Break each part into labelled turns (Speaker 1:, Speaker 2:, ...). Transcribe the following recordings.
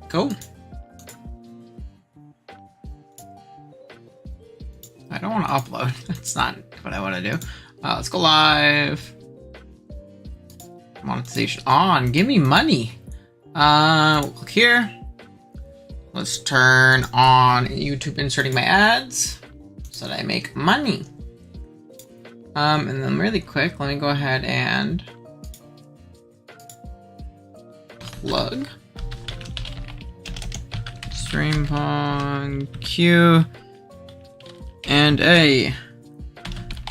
Speaker 1: Go. I don't want to upload. That's not what I want to do. Let's go live. Monetization on. Give me money. Look here. Let's turn on YouTube inserting my ads so that I make money. And then really quick, let me go ahead and plug StreamPong Q and A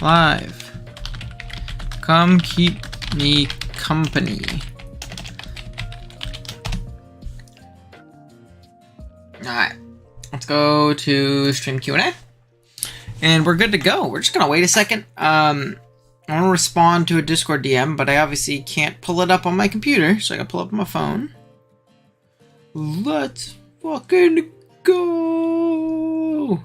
Speaker 1: live. Come keep me company. Alright, let's go to stream Q&A. And we're good to go. We're just gonna wait a second. I want to respond to a Discord DM, but I obviously can't pull it up on my computer, so I gotta pull up on my phone. Let's fucking go!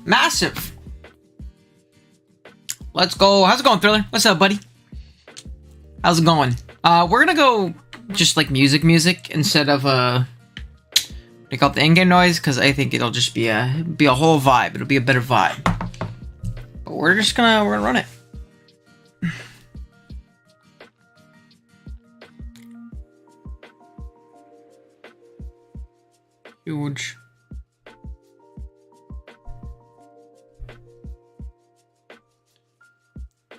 Speaker 1: Massive! Let's go. How's it going, Thriller? What's up, buddy? How's it going? We're gonna go just like music instead of take out the in-game noise, because I think it'll just be a whole vibe. It'll be a better vibe. But we're gonna run it. Huge.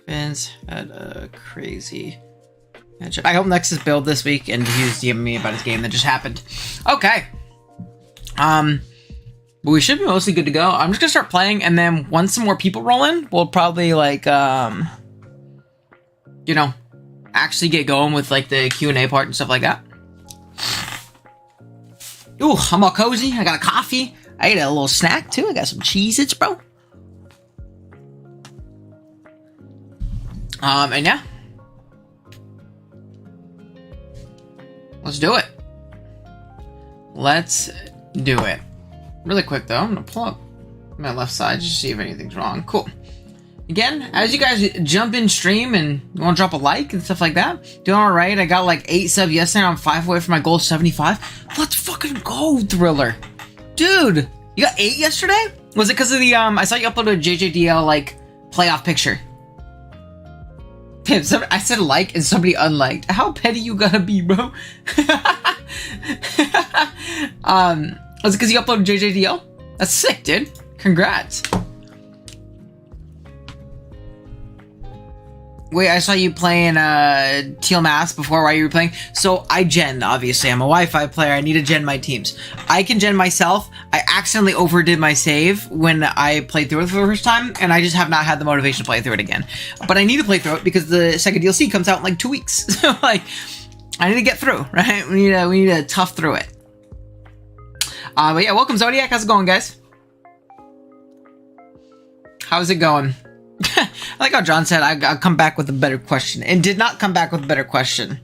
Speaker 1: Vince had a crazy matchup. I hope Nexus build this week, and he was DMing me about his game that just happened. Okay. But we should be mostly good to go. I'm just gonna start playing, and then once some more people roll in, we'll probably like, you know, actually get going with like the Q&A part and stuff like that. Ooh, I'm all cozy. I got a coffee. I ate a little snack too. I got some Cheez-Its, bro. And yeah. Let's do it. Let's do it. Really quick though, I'm gonna pull up my left side just to see if anything's wrong. Cool. Again, as you guys jump in stream and you want to drop a like and stuff like that, doing all right. I got like 8 subs yesterday. I'm 5 away from my goal of 75. Let's fucking go, Thriller. Dude, you got 8 yesterday? Was it because of the, I saw you upload a JJDL, like, playoff picture. Damn, I said like and somebody unliked. How petty you gotta be, bro? Was it because you uploaded JJDL? That's sick, dude. Congrats. Wait, I saw you playing Teal Mass before while you were playing. So I gen, obviously. I'm a Wi-Fi player. I need to gen my teams. I can gen myself. I accidentally overdid my save when I played through it for the first time, and I just have not had the motivation to play through it again. But I need to play through it because the second DLC comes out in like 2 weeks. So like, I need to get through, right? We need to tough through it. But yeah, welcome Zodiac. How's it going, guys? How's it going? I like how John said I'll come back with a better question, and did not come back with a better question.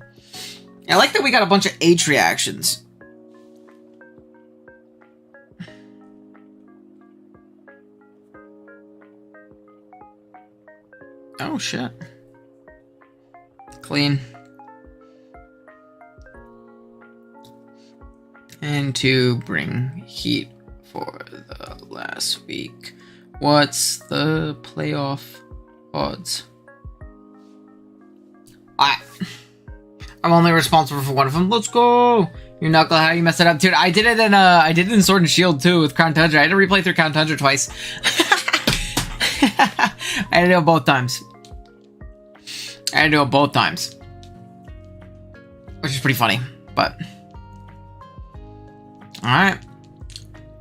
Speaker 1: I like that we got a bunch of H reactions. Oh shit. Clean. And to bring heat for the last week. What's the playoff odds? I'm only responsible for one of them. Let's go! You knucklehead, how you messed it up, dude. I did it in Sword and Shield too with Crown Tundra. I had to replay through Crown Tundra twice. I had to do it both times. Which is pretty funny, but alright.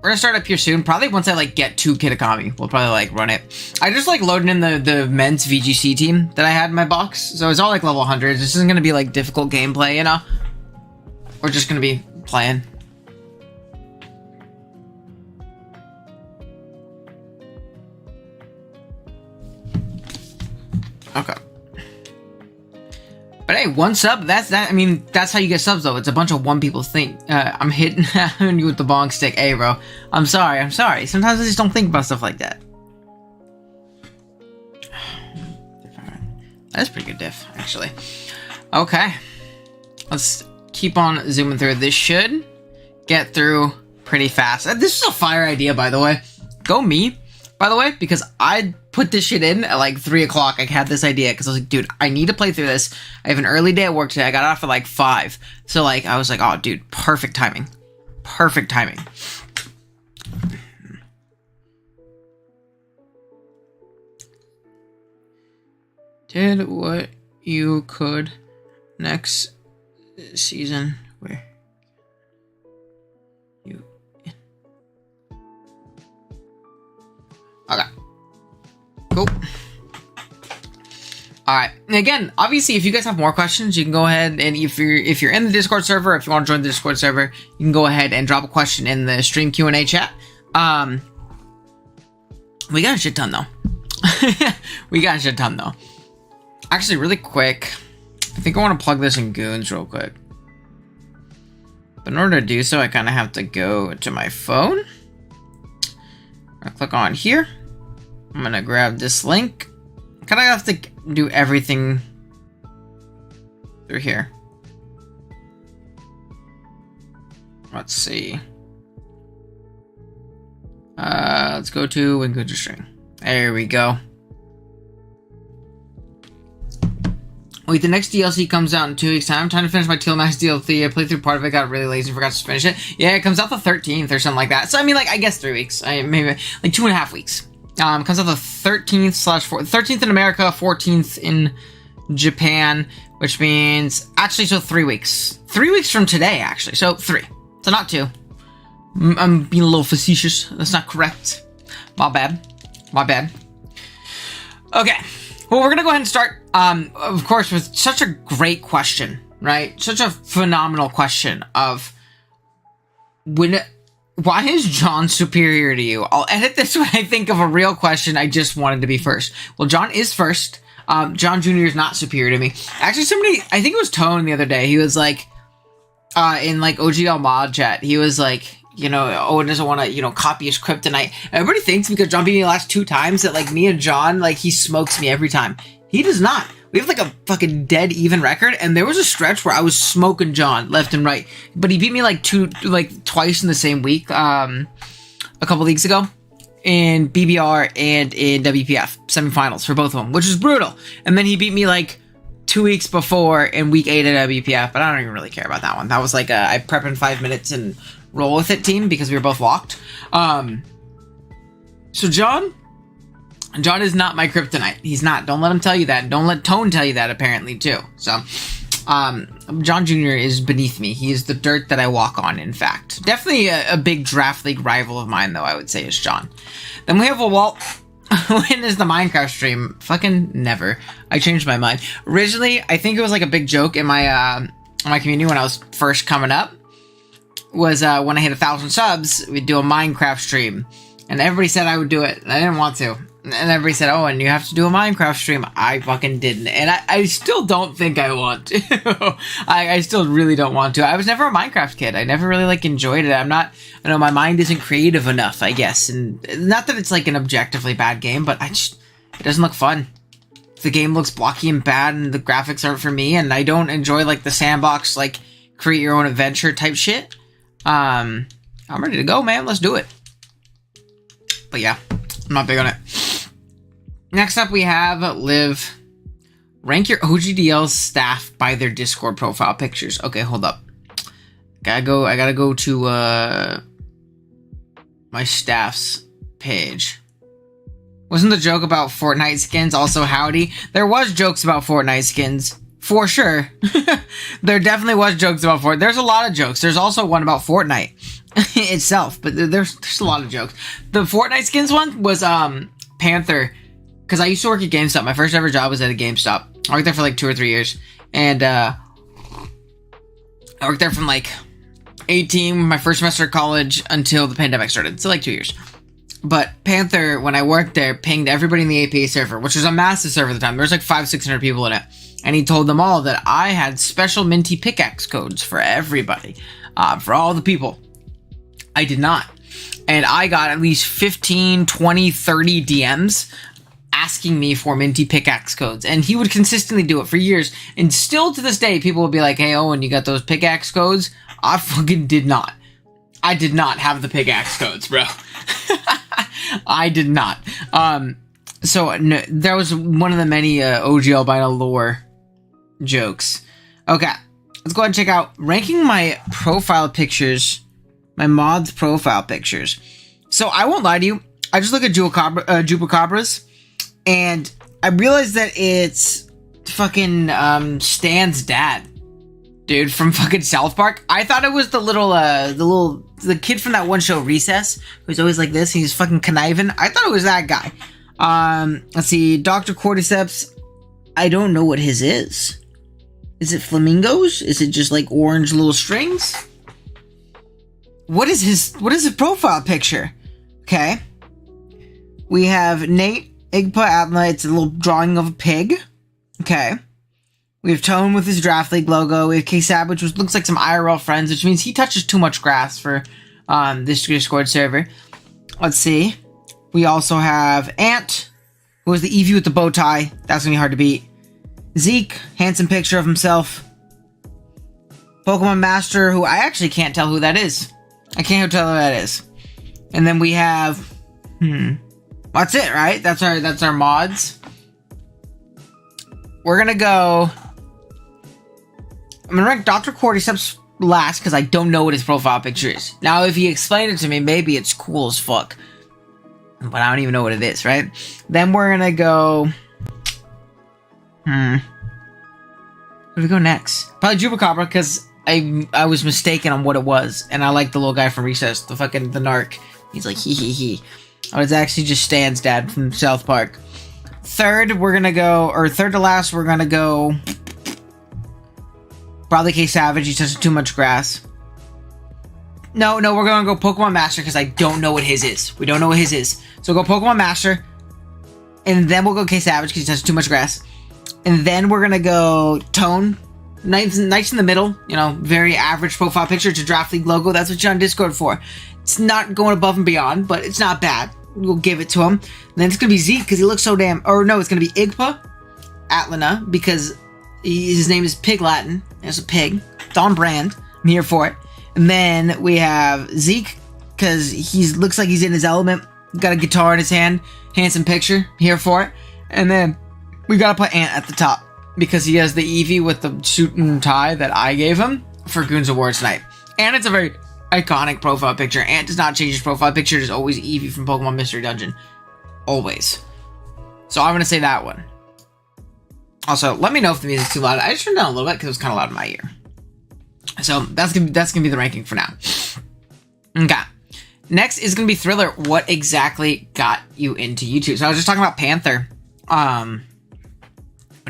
Speaker 1: We're gonna start up here soon. Probably once I like get to Kitakami, we'll probably like run it. I just like loaded in the men's VGC team that I had in my box, so it's all like level 100s. This isn't gonna be like difficult gameplay, you know. We're just gonna be playing. Okay. But hey, one sub, that's that. I mean, that's how you get subs, though. It's a bunch of one people think. I'm hitting you with the bong stick. Hey, bro. I'm sorry. Sometimes I just don't think about stuff like that. That's pretty good diff, actually. Okay. Let's keep on zooming through. This should get through pretty fast. This is a fire idea, by the way. Go me, by the way, because I put this shit in at like 3 o'clock. I had this idea because I was like, dude, I need to play through this. I have an early day at work today. I got off at like 5. So like, I was like, oh, dude, perfect timing. Perfect timing. Did what you could next season where you okay, cool. All right, and again, obviously, if you guys have more questions, you can go ahead and if you're in the Discord server, if you want to join the Discord server, you can go ahead and drop a question in the stream Q&A chat. We got a shit ton though. We got a shit ton though. Actually, really quick, I think I want to plug this in Goons real quick. But in order to do so, I kind of have to go to my phone. I click on here. I'm going to grab this link. I kind of have to do everything through here. Let's see. Let's go to when good to stream. There we go. Wait, the next DLC comes out in 2 weeks' time. Time to finish my Teal Max DLC. I played through part of it, got really lazy, forgot to finish it. Yeah, it comes out the 13th or something like that. So, I mean, like, I guess 3 weeks. Maybe, like, 2.5 weeks. It comes out the 13th in America, 14th in Japan, which means, actually, so 3 weeks. 3 weeks from today, actually. So, 3. So, not 2. I'm being a little facetious. That's not correct. My bad. My bad. Okay. Well, we're going to go ahead and start, of course, with such a great question, right? Such a phenomenal question of why is John superior to you? I'll edit this when I think of a real question. I just wanted to be first. Well, John is first. John Jr. is not superior to me. Actually, somebody, I think it was Tone the other day. He was like, in like OGL mod chat, he was like, you know, Owen doesn't want to, you know, copy his kryptonite. Everybody thinks because John beat me the last 2 times that, like, me and John, like, he smokes me every time. He does not. We have, like, a fucking dead even record, and there was a stretch where I was smoking John left and right. But he beat me, like, twice in the same week, a couple leagues ago, in BBR and in WPF semifinals for both of them, which is brutal. And then he beat me, like, 2 weeks before in week 8 at WPF, but I don't even really care about that one. That was, like, I prep in 5 minutes and roll with it team because we were both locked. So John is not my kryptonite. He's not. Don't let him tell you that. Don't let Tone tell you that, apparently, too. So, John Jr. is beneath me. He is the dirt that I walk on, in fact. Definitely a big draft league rival of mine, though, I would say, is John. Then we have a Walt. When is the Minecraft stream? Fucking never. I changed my mind. Originally, I think it was like a big joke in my community when I was first coming up. Was when I hit 1,000 subs, we'd do a Minecraft stream. And everybody said I would do it. And I didn't want to. And everybody said, oh, and you have to do a Minecraft stream. I fucking didn't. And I still don't think I want to. I still really don't want to. I was never a Minecraft kid. I never really, like, enjoyed it. I know my mind isn't creative enough, I guess. And not that it's, like, an objectively bad game, but it doesn't look fun. The game looks blocky and bad, and the graphics aren't for me, and I don't enjoy, like, the sandbox, like, create your own adventure type shit. I'm ready to go, man. Let's do it. But yeah, I'm not big on it. Next up, we have Liv. Rank your OGDL staff by their Discord profile pictures. Okay, hold up. I gotta go to my staff's page. Wasn't the joke about Fortnite skins also howdy? There was jokes about Fortnite skins. For sure. There definitely was jokes about Fortnite. There's a lot of jokes. There's also one about Fortnite itself, but there's a lot of jokes. The Fortnite skins one was Panther, because I used to work at GameStop. My first ever job was at a GameStop. I worked there for like 2 or 3 years. And I worked there from like 18, my first semester of college, until the pandemic started. So like 2 years. But Panther, when I worked there, pinged everybody in the APA server, which was a massive server at the time. There was like 500-600 people in it. And he told them all that I had special minty pickaxe codes for everybody. For all the people. I did not. And I got at least 15, 20, 30 DMs asking me for minty pickaxe codes, and he would consistently do it for years, and still to this day people would be like, hey Owen, you got those pickaxe codes? I fucking did not. I did not have the pickaxe codes, bro. I did not. So no, that was one of the many OG albino lore jokes. Okay, let's go ahead and check out ranking my profile pictures, my mods profile pictures. So I won't lie to you, I just look at Chupacabras, and I realized that it's fucking Stan's dad, dude, from fucking South Park. I thought it was the kid from that one show Recess, who's always like this. He's fucking conniving. I thought it was that guy. Let's see, Dr. Cordyceps. I don't know what his is. Is it flamingos? Is it just like orange little strings? What is his profile picture? Okay. We have Nate, Igpa Atla. It's a little drawing of a pig. Okay. We have Tone with his Draft League logo. We have K-Sab, which looks like some IRL friends, which means he touches too much grass for this Discord server. Let's see. We also have Ant, who is the Eevee with the bow tie. That's going to be hard to beat. Zeke, handsome picture of himself. Pokemon Master, who I actually can't tell who that is. I can't tell who that is. And then we have... That's it, right? That's our mods. We're going to go... I'm going to rank Dr. Cordyceps last because I don't know what his profile picture is. Now, if he explained it to me, maybe it's cool as fuck. But I don't even know what it is, right? Then we're going to go... Where do we go next? Probably Chupacabra, because I was mistaken on what it was. And I like the little guy from Recess, the narc. He's like, he. Oh, it's actually just Stan's dad from South Park. Third to last, we're going to go... Probably K-Savage, he touches too much grass. No, we're going to go Pokemon Master because I don't know what his is. We don't know what his is. So we'll go Pokemon Master. And then we'll go K-Savage because he touches too much grass. And then we're going to go Tone. Nice in the middle. You know, very average profile picture. It's a Draft League logo. That's what you're on Discord for. It's not going above and beyond, but it's not bad. We'll give it to him. And then it's going to be Zeke because he looks so damn... Or no, it's going to be Igpa Atlana because his name is Pig Latin. There's a pig. It's on brand. I'm here for it. And then we have Zeke because he looks like he's in his element. Got a guitar in his hand. Handsome picture. Here for it. And then we got to put Ant at the top because he has the Eevee with the suit and tie that I gave him for Goons Awards night. And it's a very iconic profile picture. Ant does not change his profile picture. It's always Eevee from Pokemon Mystery Dungeon. Always. So I'm going to say that one. Also, let me know if the music's too loud. I just turned down a little bit because it was kind of loud in my ear. So that's gonna be the ranking for now. Okay. Next is gonna be Thriller. What exactly got you into YouTube? So I was just talking about Panther. What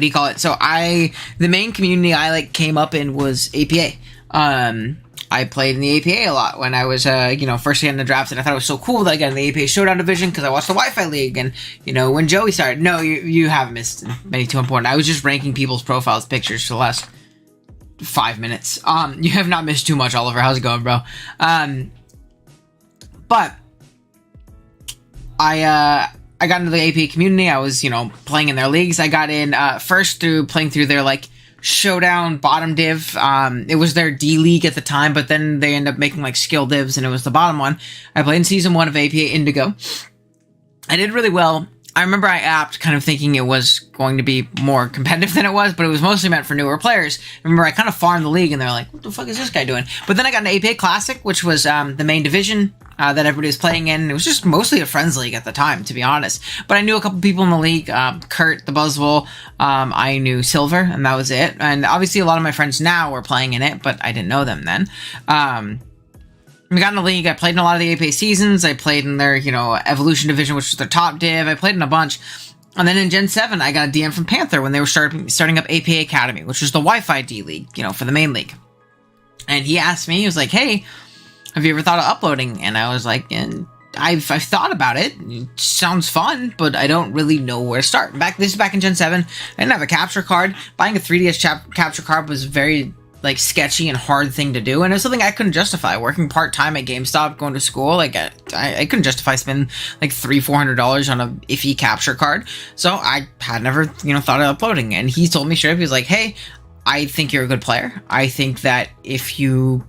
Speaker 1: do you call it? So the main community I came up in was APA. I played in the APA a lot when I was, first getting the draft, and I thought it was so cool that I got in the APA Showdown Division because I watched the Wi-Fi League, and, when Joey started. No, you haven't missed many too important. I was just ranking people's profiles, pictures for the last 5 minutes. You have not missed too much, Oliver. How's it going, bro? But I got into the APA community. I was, playing in their leagues. I got in first through playing through their, Showdown bottom div. It was their D League at the time, but then they ended up making skill divs, and it was the bottom one. I played in season 1 of APA Indigo. I did really well. I remember I apped kind of thinking it was going to be more competitive than it was, but it was mostly meant for newer players. I remember I kind of farmed the league, and they're like, what the fuck is this guy doing? But then I got an APA Classic, which was the main division that everybody was playing in. It was just mostly a friends league at the time, to be honest. But I knew a couple people in the league, Kurt, the Buzzwole, I knew Silver, and that was it. And obviously a lot of my friends now were playing in it, but I didn't know them then. We got in the league. I played in a lot of the APA seasons. I played in their, Evolution Division, which was their top div. I played in a bunch. And then in Gen 7, I got a DM from Panther when they were starting up APA Academy, which was the Wi-Fi D League, for the main league. And he asked me, he was like, hey, have you ever thought of uploading? And I was like, I've thought about it. It sounds fun, but I don't really know where to start. This is back in Gen 7. I didn't have a capture card. Buying a 3DS capture card was very like sketchy and hard thing to do, and it's something I couldn't justify. Working part-time at GameStop, going to school, like I couldn't justify spending like $300-400 on a iffy capture card. So I had never, thought of uploading. And he told me straight up, he was like, hey, I think you're a good player. I think that if you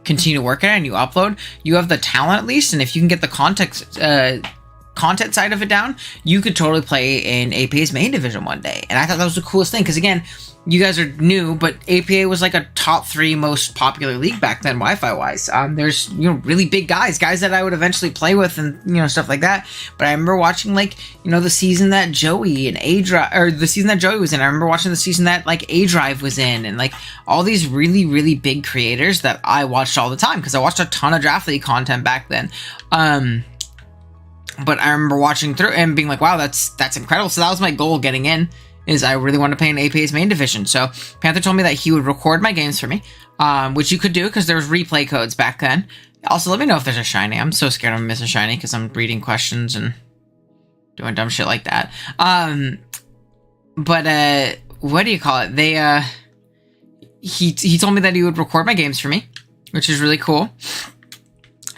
Speaker 1: continue to work at it and you upload, you have the talent at least, and if you can get the content side of it down, you could totally play in APA's main division one day. And I thought that was the coolest thing, because again, you guys are new, but APA was like a top 3 most popular league back then, Wi-Fi wise. There's really big guys that I would eventually play with, and stuff like that. But I remember watching the season that Joey and A-Drive, or the season that Joey was in. I remember watching the season that A-Drive was in, and all these really, really big creators that I watched all the time, because I watched a ton of Draft League content back then. But I remember watching through and being like, wow, that's incredible. So that was my goal getting in, is I really wanted to play in APA's main division. So Panther told me that he would record my games for me, which you could do because there was replay codes back then. Also, let me know if there's a shiny. I'm so scared I'm missing a shiny because I'm reading questions and doing dumb shit like that. But what do you call it? He told me that he would record my games for me, which is really cool.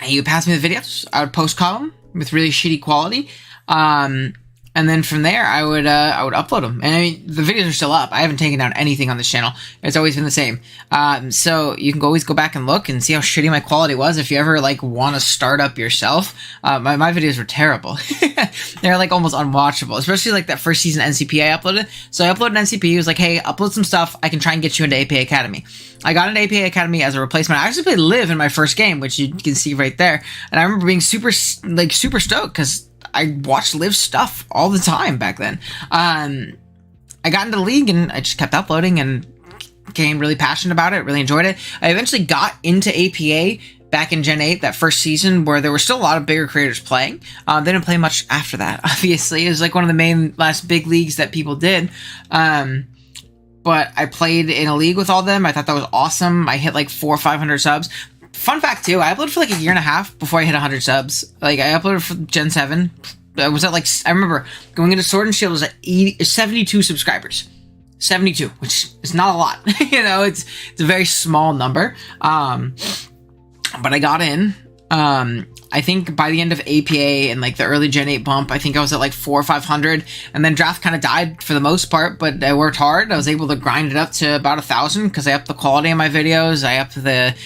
Speaker 1: He would pass me the videos. I would post column with really shitty quality, and then from there I would upload them. And I mean, the videos are still up. I haven't taken down anything on this channel. It's always been the same. So you can always go back and look and see how shitty my quality was if you ever want to start up yourself. My videos were terrible. They're almost unwatchable, especially that first season NCP I uploaded. So I uploaded an NCP. It was like, hey, upload some stuff. I can try and get you into APA Academy. I got into APA Academy as a replacement. I actually played Liv in my first game, which you can see right there. And I remember being super stoked because I watched Liv's stuff all the time back then. I got into the league and I just kept uploading and became really passionate about it, really enjoyed it. I eventually got into APA back in Gen 8, that first season, where there were still a lot of bigger creators playing. They didn't play much after that, obviously. It was one of the main last big leagues that people did. But I played in a league with all of them. I thought that was awesome. I hit 400 or 500 subs. Fun fact too, I uploaded for a year and a half before I hit 100 subs. I uploaded for Gen 7. I was at I remember going into Sword and Shield was at 72 subscribers. 72, which is not a lot. It's a very small number. But I got in. I think by the end of APA and the early Gen 8 bump, I think I was at 400 or 500, and then draft kind of died for the most part, but I worked hard. I was able to grind it up to about 1,000 because I upped the quality of my videos. I upped the,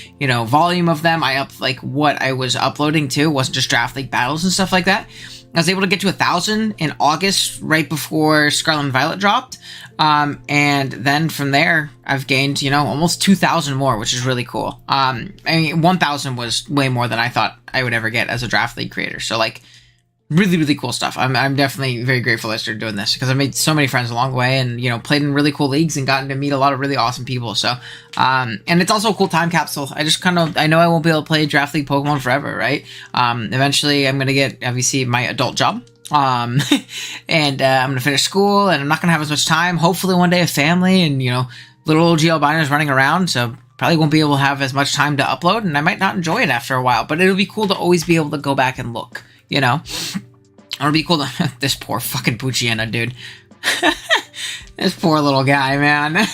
Speaker 1: volume of them. I upped what I was uploading to. It wasn't just Draft League battles and stuff like that. I was able to get to 1,000 in August, right before Scarlet and Violet dropped. And then from there, I've gained, almost 2,000 more, which is really cool. 1,000 was way more than I thought I would ever get as a Draft League creator. So, really, really cool stuff. I'm definitely very grateful I started doing this because I've made so many friends along the way and, played in really cool leagues and gotten to meet a lot of really awesome people. So, and it's also a cool time capsule. I know I won't be able to play Draft League Pokemon forever, right? Eventually I'm going to get, obviously, my adult job. And I'm going to finish school and I'm not going to have as much time. Hopefully one day a family and, little OG albinos running around. So probably won't be able to have as much time to upload and I might not enjoy it after a while, but it'll be cool to always be able to go back and look, It'll be cool to, this poor fucking Poochyena, dude. This poor little guy, man.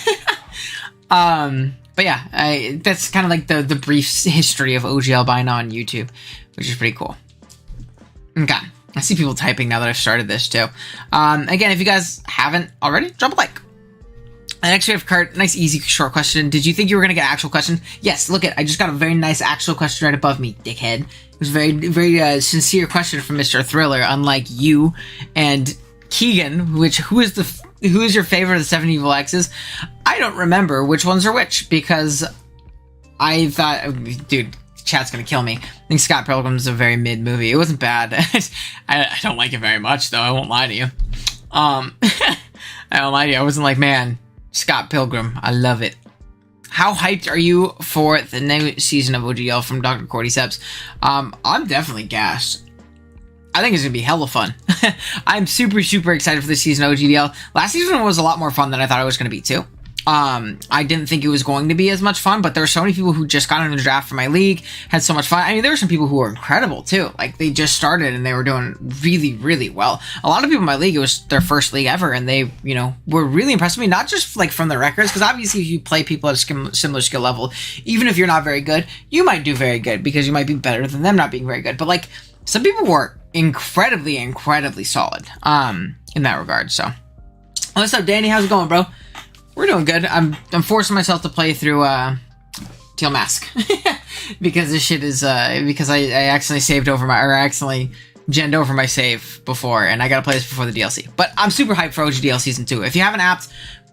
Speaker 1: But yeah, that's kind of the brief history of OG Albino on YouTube, which is pretty cool. Okay. I see people typing now that I've started this too. Again, if you guys haven't already, drop a like. Next we have Kurt. Nice, easy, short question. Did you think you were going to get an actual question? Yes, look I just got a very nice actual question right above me, dickhead. It was a very, very sincere question from Mr. Thriller, unlike you and Keegan, who is your favorite of the 7 Evil X's? I don't remember which ones are which, because I thought, dude, chat's gonna kill me. I think Scott Pilgrim's a very mid movie. It wasn't bad. I don't like it very much, though. I won't lie to you. I don't lie to you. I wasn't man, Scott Pilgrim, I love it. How hyped are you for the new season of OGL from Dr. Cordy Seps? I'm definitely gassed. I think it's gonna be hella fun. I'm super, super excited for this season of OGDL. Last season was a lot more fun than I thought it was gonna be too. I didn't think it was going to be as much fun, but there were so many people who just got into the draft for my league, had so much fun. I mean, there were some people who were incredible too. Like, they just started and they were doing really, really well. A lot of people in my league, it was their first league ever, and they, you know, were really impressed with me, not just like from the records, because obviously if you play people at a similar skill level, even if you're not very good, you might do very good because you might be better than them not being very good. But like, some people were incredibly, incredibly solid, in that regard. So, what's up, Danny? How's it going, bro? We're doing good. I'm forcing myself to play through Teal Mask because this shit is because I accidentally saved over my, or I accidentally genned over my save before, and I gotta play this before the DLC. But I'm super hyped for OGDL Season 2. If you haven't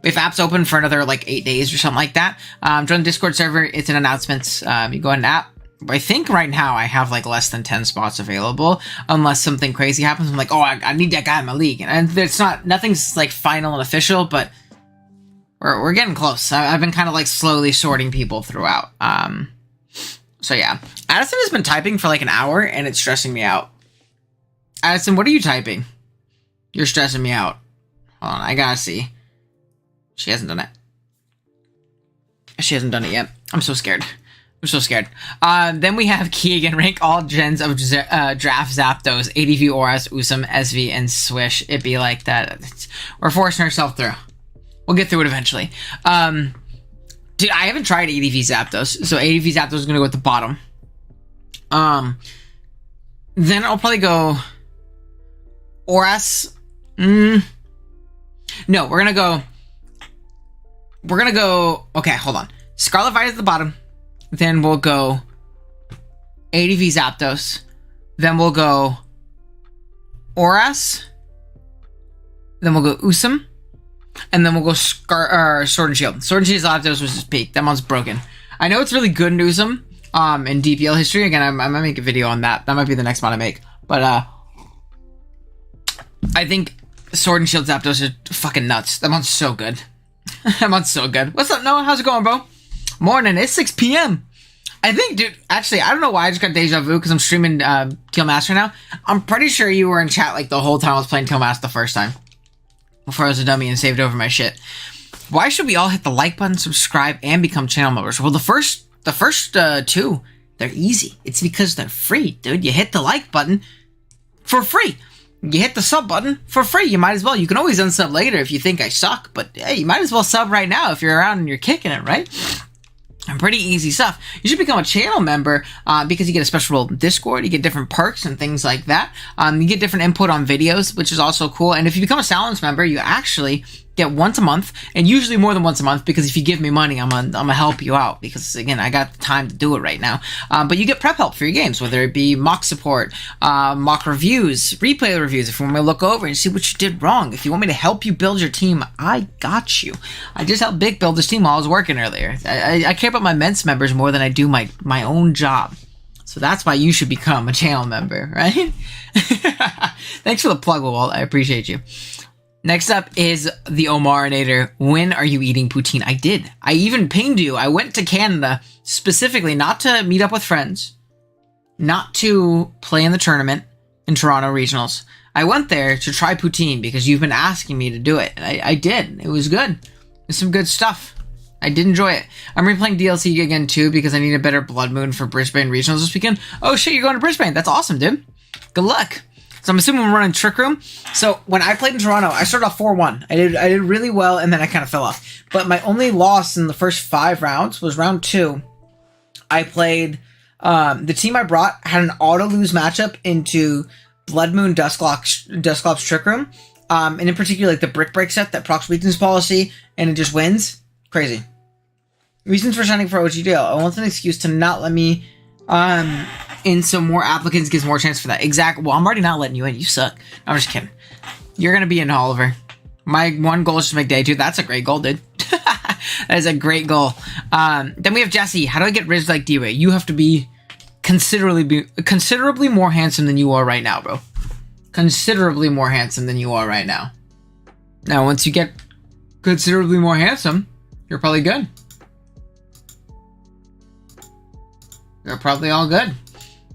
Speaker 1: if app's open for another like 8 days or something like that, join the Discord server. It's in announcements. You go ahead and app. I think right now I have like less than 10 spots available, unless something crazy happens. I'm like, oh, I need that guy in my league, and it's nothing's like final and official, but we're getting close. I've been kind of like slowly sorting people throughout. So yeah, Addison has been typing for like an hour, and it's stressing me out. Addison, what are you typing? You're stressing me out. Hold on, I gotta see. She hasn't done it. She hasn't done it yet. I'm so scared. I'm so scared. Then we have Keegan. Rank all gens of Draft Zapdos, ADV, Oras, Usum, SV, and Swish. It be like that. We're forcing ourselves through. We'll get through it eventually. Dude, I haven't tried ADV Zapdos, so ADV Zapdos is gonna go at the bottom. Then I'll probably go Oras. No, we're gonna go. Okay, hold on. Scarlet Violet at the bottom. Then we'll go ADV Zapdos. Then we'll go Oras. Then we'll go Usum. And then we'll go Sword and Shield. Sword and Shield Zapdos was just peak. That one's broken. I know it's really good in Usum, in DPL history. Again, I might make a video on that. That might be the next one I make. But, I think Sword and Shield Zapdos are fucking nuts. That one's so good. That one's so good. What's up, Noah? How's it going, bro? Morning. It's 6 p.m. I think, dude, actually, I don't know why I just got deja vu because I'm streaming Teal Mask right now. I'm pretty sure you were in chat like the whole time I was playing Teal Mask the first time. Before I was a dummy and saved over my shit. Why should we all hit the like button, subscribe, and become channel members? Well, the first two, they're easy. It's because they're free, dude. You hit the like button for free. You hit the sub button for free. You might as well. You can always unsub later if you think I suck, but hey, you might as well sub right now if you're around and you're kicking it, right? And pretty easy stuff. You should become a channel member because you get a special role in Discord. You get different perks and things like that. You get different input on videos, which is also cool. And if you become a Silence member, you actually get once a month, and usually more than once a month, because if you give me money, I'm gonna help you out, because again, I got the time to do it right now. But you get prep help for your games, whether it be mock support, mock reviews, replay reviews, if you want me to look over and see what you did wrong. If you want me to help you build your team, I got you. I just helped Big build his team while I was working earlier. I care about my Ments members more than I do my own job. So that's why you should become a channel member, right? Thanks for the plug, Walt. I appreciate you. Next up is the Omarinator. When are you eating poutine? I did. I even pinged you. I went to Canada specifically not to meet up with friends, not to play in the tournament in Toronto Regionals. I went there to try poutine because you've been asking me to do it. And I did. It was good. It's some good stuff. I did enjoy it. I'm replaying DLC again too because I need a better Blood Moon for Brisbane Regionals this weekend. Oh shit, you're going to Brisbane. That's awesome, dude. Good luck. So I'm assuming we're running Trick Room. So when I played in Toronto, I started off 4-1. I did really well, and then I kind of fell off. But my only loss in the first 5 rounds was round 2. I played... the team I brought had an auto-lose matchup into Blood Moon Dusclops Trick Room. And in particular, like the Brick Break set, that procs weakness policy, and it just wins. Crazy. Reasons for signing for OGDL. I want an excuse to not let me... in so more applicants gives more chance for that. Exactly. Well, I'm already not letting you in. You suck. I'm just kidding. You're going to be in, Oliver. My one goal is to make day 2. That's a great goal, dude. That is a great goal. Then we have Jesse. How do I get ridged like D-Ray? You have to be considerably more handsome than you are right now, bro. Considerably more handsome than you are right now. Now, once you get considerably more handsome, you're probably good. You're probably all good.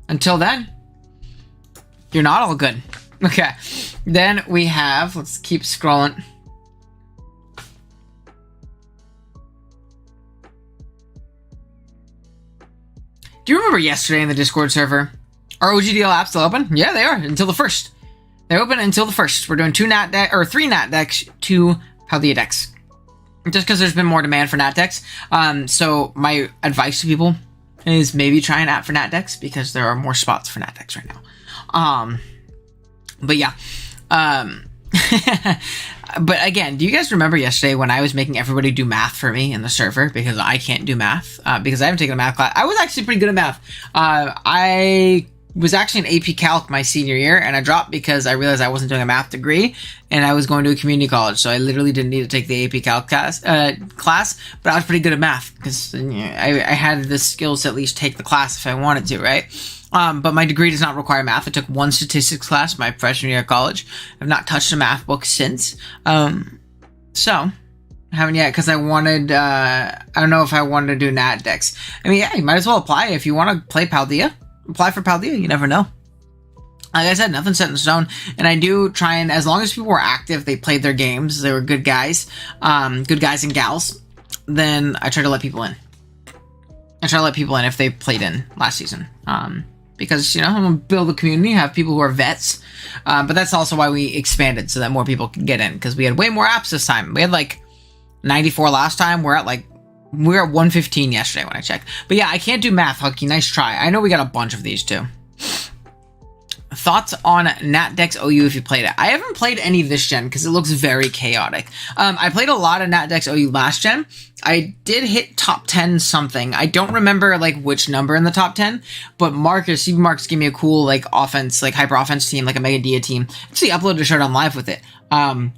Speaker 1: Until then, you're not all good. Okay. Then we have, let's keep scrolling. Do you remember yesterday in the Discord server? Are OGDL apps still open? Yeah, they are until the 1st. They're open until the 1st. We're doing 3 nat decks, 2 Paldea decks. Just because there's been more demand for nat decks. So my advice to people is maybe try an app for nat decks because there are more spots for nat decks right now. But yeah. But again, do you guys remember yesterday when I was making everybody do math for me in the server because I can't do math because I haven't taken a math class? I was actually pretty good at math. I was actually in AP Calc my senior year, and I dropped because I realized I wasn't doing a math degree, and I was going to a community college, so I literally didn't need to take the AP Calc class, but I was pretty good at math, because I had the skills to at least take the class if I wanted to, right? But my degree does not require math. I took 1 statistics class my freshman year of college. I've not touched a math book since. So, I haven't yet, because I wanted, I don't know if I wanted to do nat decks. I mean, yeah, you might as well apply if you want to play Paldea. Apply for Paldea, you never know. Like I said, nothing's set in stone, and I do try and, as long as people were active, they played their games, they were good guys and gals, then I try to let people in. I try to let people in if they played in last season. Because, I'm going to build a community, have people who are vets, but that's also why we expanded, so that more people could get in, because we had way more apps this time. We had, 94 last time, we're at 115 yesterday when I checked. But yeah, I can't do math, Hucky. Nice try. I know we got a bunch of these too. Thoughts on Nat Dex OU if you played it? I haven't played any this gen because it looks very chaotic. I played a lot of Nat Dex OU last gen. I did hit top 10 something. I don't remember which number in the top 10, but CB Marcus gave me a cool offense, hyper offense team, a Mega Dia team. Actually uploaded a shirt on live with it. But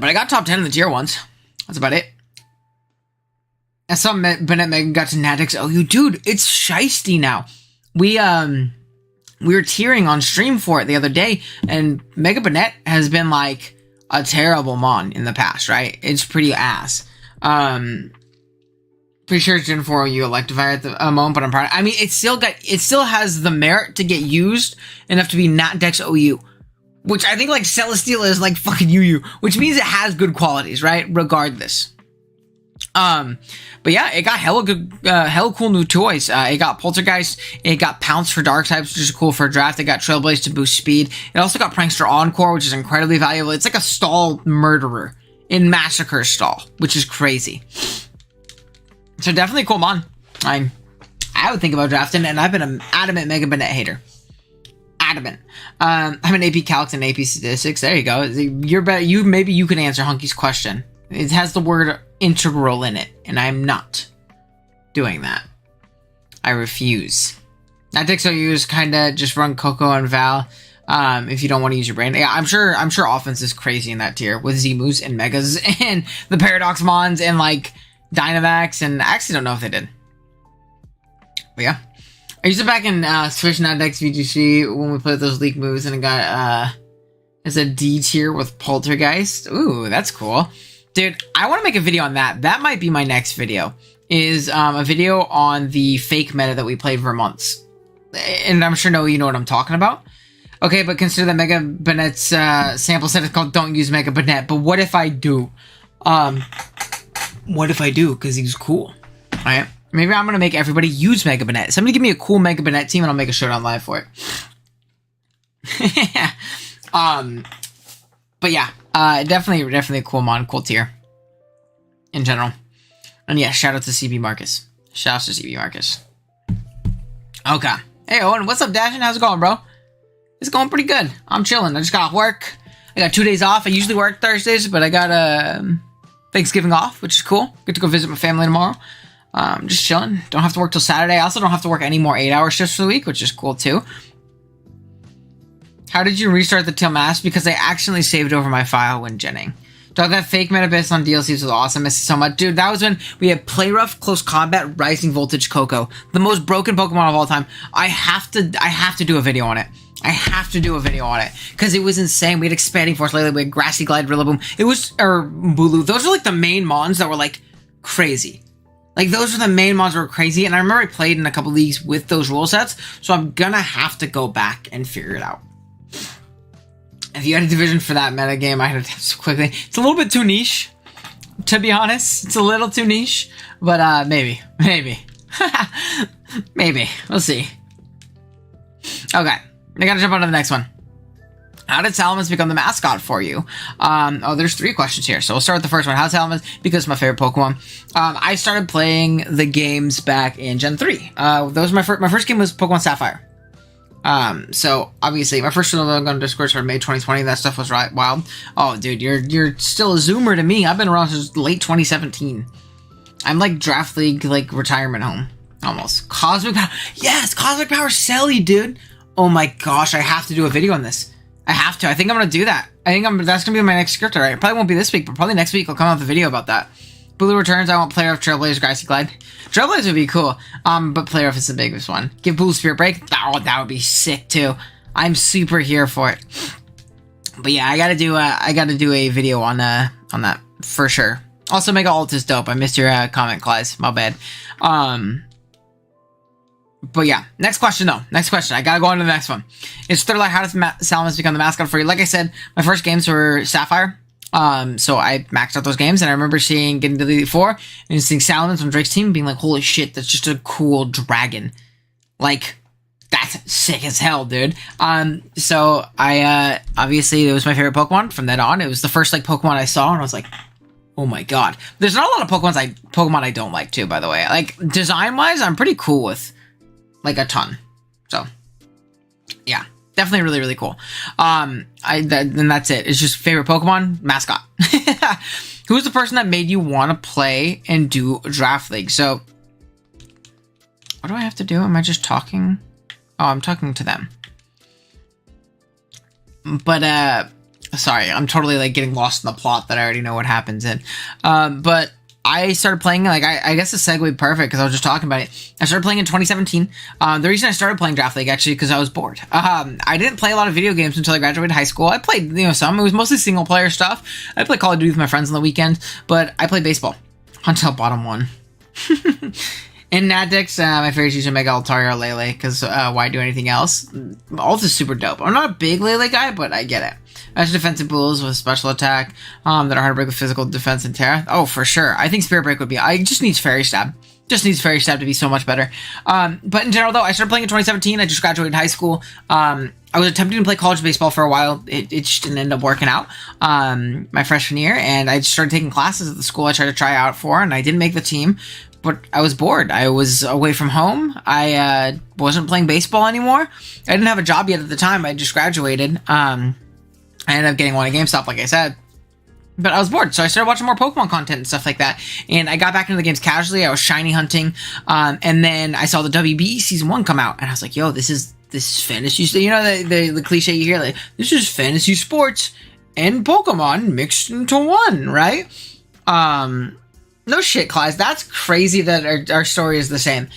Speaker 1: I got top 10 in the tier ones. That's about it. I saw Bennett Megan got to Nat Dex OU. Dude, it's shiesty now. We were tiering on stream for it the other day, and Mega Bennett has been a terrible mon in the past, right? It's pretty ass. Pretty sure it's Gen 4 OU Electivire at the moment, but I'm proud. I mean, it still has the merit to get used enough to be Nat Dex OU. Which I think Celesteela is fucking UU, which means it has good qualities, right? Regardless. But yeah, it got hella cool new toys. It got Poltergeist, it got Pounce for Dark types, which is cool for a draft. It got Trailblaze to boost speed. It also got Prankster Encore, which is incredibly valuable. It's like a stall murderer in Massacre stall, which is crazy. So definitely cool mon. I would think about drafting, and I've been an adamant Mega Bennett hater. Adamant. I'm an AP Calcs and AP Statistics. There you go. You're better. Maybe you can answer Hunky's question. It has the word integral in it, and I'm not doing that. I refuse. Nat Dex OU is kind of just run Coco and Val. If you don't want to use your brain. Yeah, I'm sure offense is crazy in that tier with Z-Moves and Megas and the Paradox Mons and Dynamax, and I actually don't know if they did. But yeah. I used it back in Switch Nat Dex VGC when we played those leak moves, and it got as a D tier with Poltergeist. Ooh, that's cool. Dude, I want to make a video on that. That might be my next video. Is a video on the fake meta that we played for months. And I'm sure you know what I'm talking about. Okay, but consider that Mega Bennett's sample set is called Don't Use Mega Bennett. But what if I do? What if I do? Because he's cool. Alright. Maybe I'm going to make everybody use Mega Bennett. Somebody give me a cool Mega Bennett team and I'll make a shirt on live for it. But yeah, definitely a cool mon, cool tier. In general. And yeah, shout out to CB Marcus. Shouts to CB Marcus. Okay. Hey Owen, what's up Dashin? How's it going, bro? It's going pretty good. I'm chilling. I just got off work. I got 2 days off. I usually work Thursdays, but I got Thanksgiving off, which is cool. Get to go visit my family tomorrow. Just chilling. Don't have to work till Saturday. I also don't have to work any more 8-hour shifts for the week, which is cool too. How did you restart the Teal Mask? Because I accidentally saved over my file when genning. Dog, that fake Metabase on DLCs was awesome. I missed it so much. Dude, that was when we had Play Rough, Close Combat, Rising Voltage, Coco. The most broken Pokemon of all time. I have to do a video on it. I have to do a video on it. Because it was insane. We had Expanding Force lately. We had Grassy Glide, Rillaboom. Bulu. Those are the main mons that were crazy. Those were the main mons that were crazy. And I remember I played in a couple leagues with those rule sets. So I'm gonna have to go back and figure it out. If you had a division for that metagame, I had to test so quickly. It's a little bit too niche. to be honest. It's a little too niche, but maybe. Maybe. We'll see. Okay, I gotta jump on to the next one. How did Salamence become the mascot for you? There's 3 questions here, so we'll start with the first one. How did Salamence, because it's my favorite Pokemon. I started playing the games back in Gen 3. That was my first game was Pokemon Sapphire. So obviously my first one on Discord started May 2020. That stuff was right wild. Oh, dude, you're still a Zoomer to me. I've been around since late 2017. I'm like Draft League, like retirement home, almost. Cosmic Power, yes, Cosmic Power Selly, dude. Oh my gosh, I have to do a video on this. I have to. I think I'm gonna do that. That's gonna be my next script, alright? It probably won't be this week, but probably next week I'll come out with a video about that. Blue returns. I want player of Trailblazer, Grassy Glide. Trailblazer would be cool. But player of is the biggest one. Give Blue Spirit Break. That would be sick too. I'm super here for it. But yeah, I gotta do a video on that for sure. Also, Mega Ult is dope. I missed your comment, Clive. My bad. But yeah, next question though. Next question. I gotta go on to the next one. It's Third, how does Salamence become the mascot for you? Like I said, my first games were Sapphire. So I maxed out those games, and I remember getting to the Elite Four and seeing Salamence on Drake's team, being like, "Holy shit, that's just a cool dragon! Like, that's sick as hell, dude." So I obviously it was my favorite Pokemon from then on. It was the first like Pokemon I saw, and I was like, "Oh my god!" There's not a lot of Pokemon I don't like too, by the way. Like design wise, I'm pretty cool with. Like a ton. So yeah, definitely really, really cool. And that's it. It's just favorite Pokemon, mascot. Who's the person that made you want to play and do Draft League? So what do I have to do? Am I just talking? Oh, I'm talking to them. But sorry, I'm totally like getting lost in the plot that I already know what happens in. But I started playing, like, I guess the segue perfect because I was just talking about it. I started playing in 2017. The reason I started playing Draft League, actually, because I was bored. I didn't play a lot of video games until I graduated high school. I played, some. It was mostly single-player stuff. I played Call of Duty with my friends on the weekend, but I played baseball until bottom 1. In Natdex, my favorite is using Mega Altaria or Lele, because why do anything else? Ult is super dope. I'm not a big Lele guy, but I get it. As defensive bulls with special attack that are hard to break with physical defense and terra. Oh, for sure. I think Spirit Break would be. I just needs Fairy Stab. Just needs Fairy Stab to be so much better. But in general, though, I started playing in 2017. I just graduated high school. I was attempting to play college baseball for a while. It just didn't end up working out my freshman year. And I just started taking classes at the school I tried to try out for, and I didn't make the team. But I was bored. I was away from home. I wasn't playing baseball anymore. I didn't have a job yet at the time. I just graduated. I ended up getting one at GameStop, like I said. But I was bored, so I started watching more Pokemon content and stuff like that. And I got back into the games casually. I was shiny hunting. And then I saw the WBE Season 1 come out. And I was like, yo, this is fantasy. You know the cliche you hear? Like, this is fantasy sports and Pokemon mixed into one, right? No shit, Clive. That's crazy that our story is the same.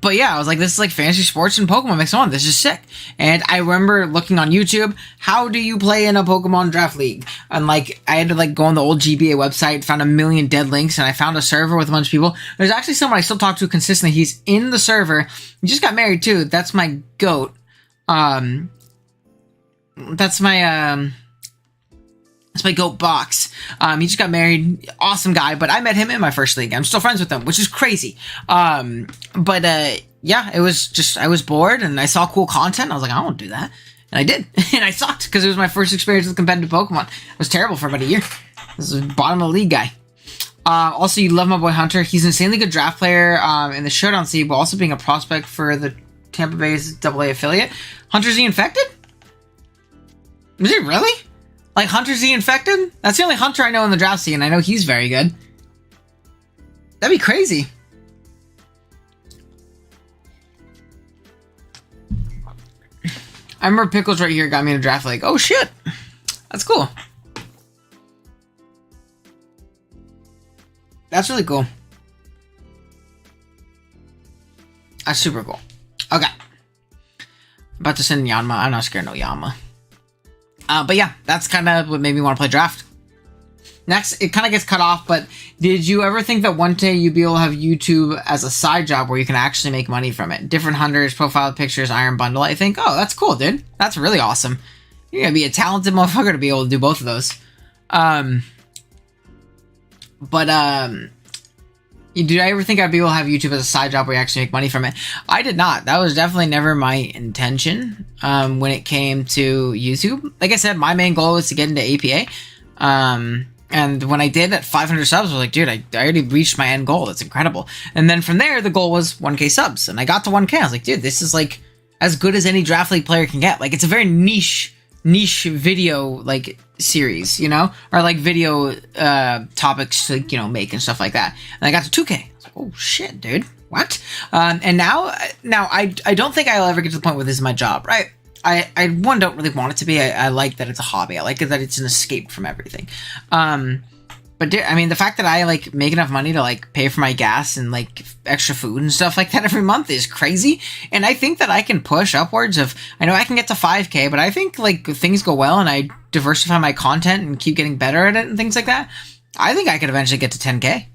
Speaker 1: But yeah, I was like, this is like fantasy sports and Pokemon mixed on. This is sick. And I remember looking on YouTube, how do you play in a Pokemon Draft League? And like, I had to like go on the old GBA website, found a million dead links, and I found a server with a bunch of people. There's actually someone I still talk to consistently. He's in the server. He just got married too. That's my goat. That's my goat Box. He just got married. Awesome guy. But I met him in my first league. I'm still friends with him, which is crazy. Yeah, it was just, I was bored and I saw cool content. I was like, I won't do that. And I did. And I sucked because it was my first experience with competitive Pokemon. It was terrible for about a year. This is a bottom of the league guy. Also, you love my boy Hunter. He's an insanely good draft player in the Showdown Seed, but also being a prospect for the Tampa Bay's AA affiliate. Hunter Z Infected? Is he really? Like Hunter Z Infected? That's the only Hunter I know in the draft scene, and I know he's very good. That'd be crazy. I remember Pickles right here got me in a draft league. Oh shit! That's cool. That's really cool. That's super cool. Okay. About to send Yanma. I'm not scared of no Yanma. But yeah, that's kind of what made me want to play draft. Next, it kind of gets cut off, but did you ever think that one day you'd be able to have YouTube as a side job where you can actually make money from it? Different hunters, profile pictures, iron bundle. I think, oh, that's cool, dude. That's really awesome. You're going to be a talented motherfucker to be able to do both of those. But did I ever think I'd be able to have YouTube as a side job where you actually make money from it? I did not. That was definitely never my intention when it came to YouTube. Like I said, my main goal was to get into APA. And when I did at 500 subs, I was like, dude, I already reached my end goal. That's incredible. And then from there, the goal was 1K subs. And I got to 1K. I was like, dude, this is like as good as any Draft League player can get. Like, it's a very niche video, like, series, you know? Or, like, video topics to, you know, make and stuff like that. And I got to 2K. I was like, oh, shit, dude. What? And now I don't think I'll ever get to the point where this is my job, right? I don't really want it to be. I like that it's a hobby. I like that it's an escape from everything. But I mean, the fact that I like make enough money to like pay for my gas and like extra food and stuff like that every month is crazy. And I think that I can push upwards of, I know I can get to 5K, but I think like if things go well and I diversify my content and keep getting better at it and things like that, I think I could eventually get to 10K.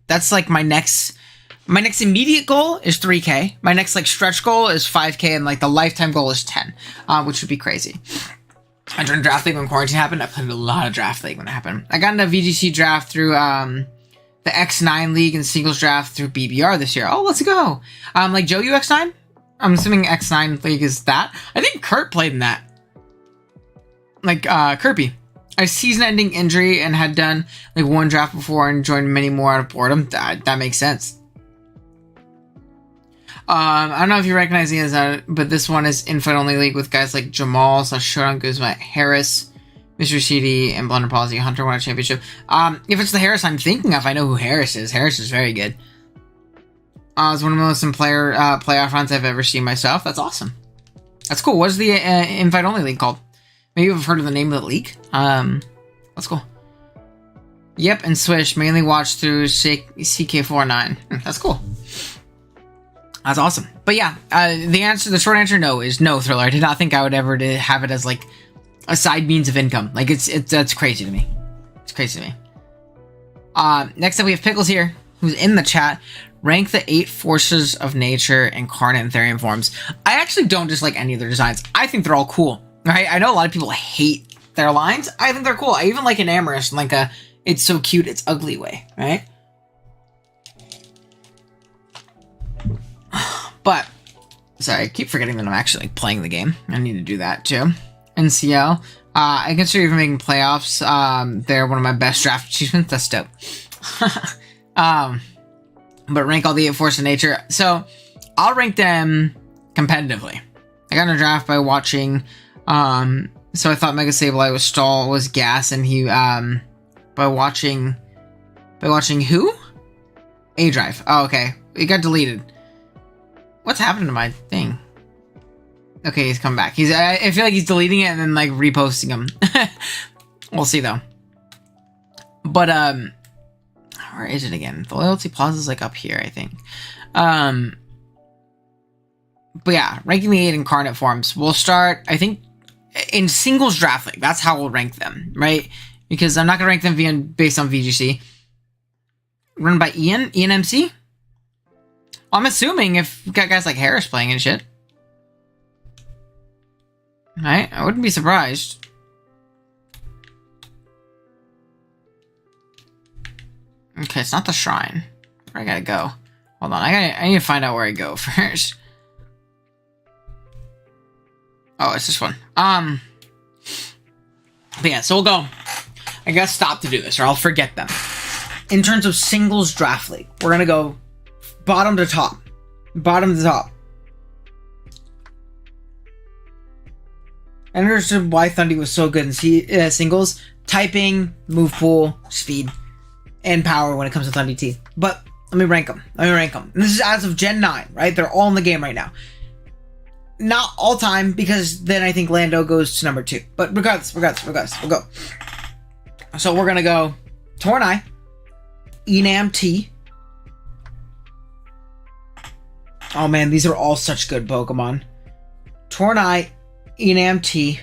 Speaker 1: That's like my next immediate goal is 3K. My next like stretch goal is 5K, and like the lifetime goal is 10, which would be crazy. I joined Draft League when quarantine happened. I played a lot of Draft League when it happened. I got into VGC draft through the X9 League and singles draft through BBR this year. Oh, let's go. Like Joe, you X9? I'm assuming X9 League is that. I think Kurt played in that. Like Kirby. A season-ending injury and had done like one draft before and joined many more out of boredom. That makes sense. I don't know if you recognize these, but this one is Invite Only League with guys like Jamal, Showdown Guzma, Harris, Mr. CD, and Blunder Policy. Hunter won a championship. If it's the Harris I'm thinking of, I know who Harris is. Harris is very good. It's one of the most playoff runs I've ever seen myself. That's awesome. That's cool. What is the Invite Only League called? Maybe you've heard of the name of the league. That's cool. Yep, and Swish. Mainly watched through CK49. That's cool. That's awesome. But yeah, the short answer no is no, Thriller. I did not think I would ever have it as like a side means of income. Like that's crazy to me. It's crazy to me. Next up we have Pickles here, who's in the chat. Rank the 8 forces of nature incarnate in Therian forms. I actually don't dislike any of their designs. I think they're all cool. Right? I know a lot of people hate their lines. I think they're cool. I even like Enamorous in like a it's so cute, it's ugly way, right? But, sorry, I keep forgetting that I'm actually like, playing the game. I need to do that too. NCL. I consider even making playoffs. They're one of my best draft achievements. That's dope. But rank all the 8 forces of nature. So, I'll rank them competitively. I got in a draft by watching... so I thought Mega Sableye was Stall, was Gas, and he... By watching who? A-Drive. Oh, okay. It got deleted. What's happened to my thing? Okay, he's come back. I feel like he's deleting it and then like reposting them. We'll see though. But where is it again? The loyalty pause is like up here, I think. But yeah, ranking the 8 incarnate forms. We'll start, I think, in singles draft league. That's how we'll rank them, right? Because I'm not gonna rank them based on VGC. Run by Ian MC. I'm assuming if we got guys like Harris playing and shit. Right? I wouldn't be surprised. Okay, it's not the shrine. Where I gotta go? Hold on, I need to find out where I go first. Oh, it's this one. But yeah, so we'll go. I gotta stop to do this or I'll forget them. In terms of singles draft league, we're gonna go bottom to top. Bottom to top. I understood why Thundy was so good in singles. Typing, move pool, speed, and power when it comes to Thundy T. But let me rank them. And this is as of Gen 9, right? They're all in the game right now. Not all time, because then I think Lando goes to number 2. But regardless, we'll go. So we're gonna go Tornai, Enam T. Oh man, these are all such good Pokemon. Tornai, Enam T,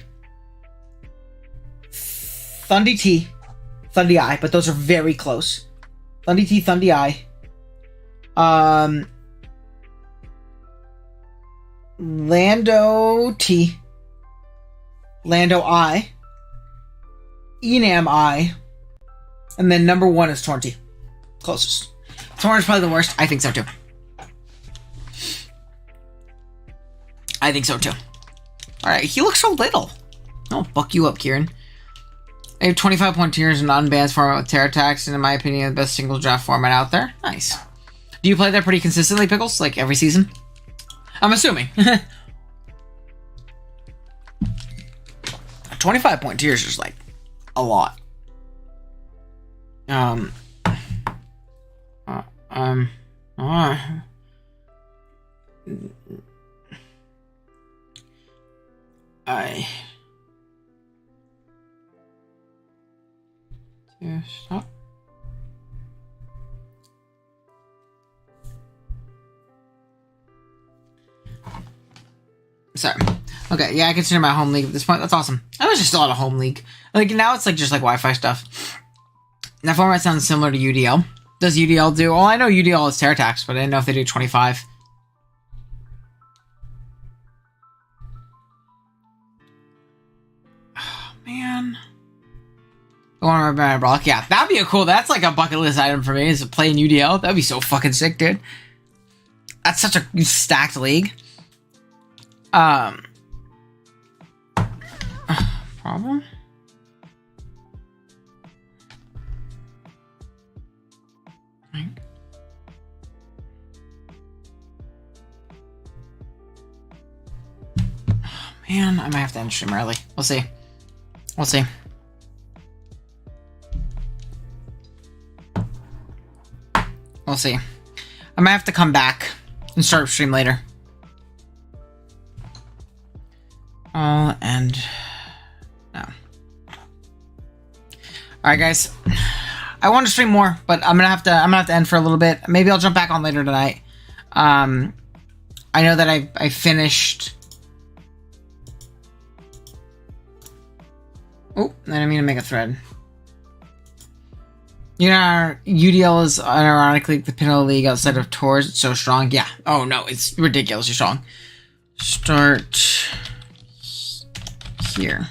Speaker 1: Thundy T, Thundy I, but those are very close. Thundy T, Thundy I. Lando T, Lando I, Enam I, And then number 1 is Torrenty. Closest. Torrent's probably the worst. I think so too. I think so too. Alright, he looks so little. I'll fuck you up, Kieran. I have 25 point tiers and unbanned format with Terror Attacks, and in my opinion, the best single draft format out there. Nice. Do you play that pretty consistently, Pickles? Like every season? I'm assuming. 25 point tiers is like a lot. Stop. Sorry. Okay, yeah, I consider my home league at this point. That's awesome. I was just a lot of home league. Like, now it's like just like Wi-Fi stuff. That format sounds similar to UDL. Does UDL do... Well, I know UDL is Terror Attacks, but I didn't know if they do 25. Oh, man. I want to remember my block. Yeah, that'd be a cool... That's like a bucket list item for me, is to play in UDL. That'd be so fucking sick, dude. That's such a stacked league. Problem? Man, I might have to end stream early. We'll see. We'll see. We'll see. I might have to come back and start stream later. And no. Alright, guys. I want to stream more, but I'm gonna have to end for a little bit. Maybe I'll jump back on later tonight. I know that I finished. Oh, I didn't mean to make a thread. You know, UDL is ironically the pinnacle league outside of tours. It's so strong. Yeah. Oh no, it's ridiculously strong. Start here.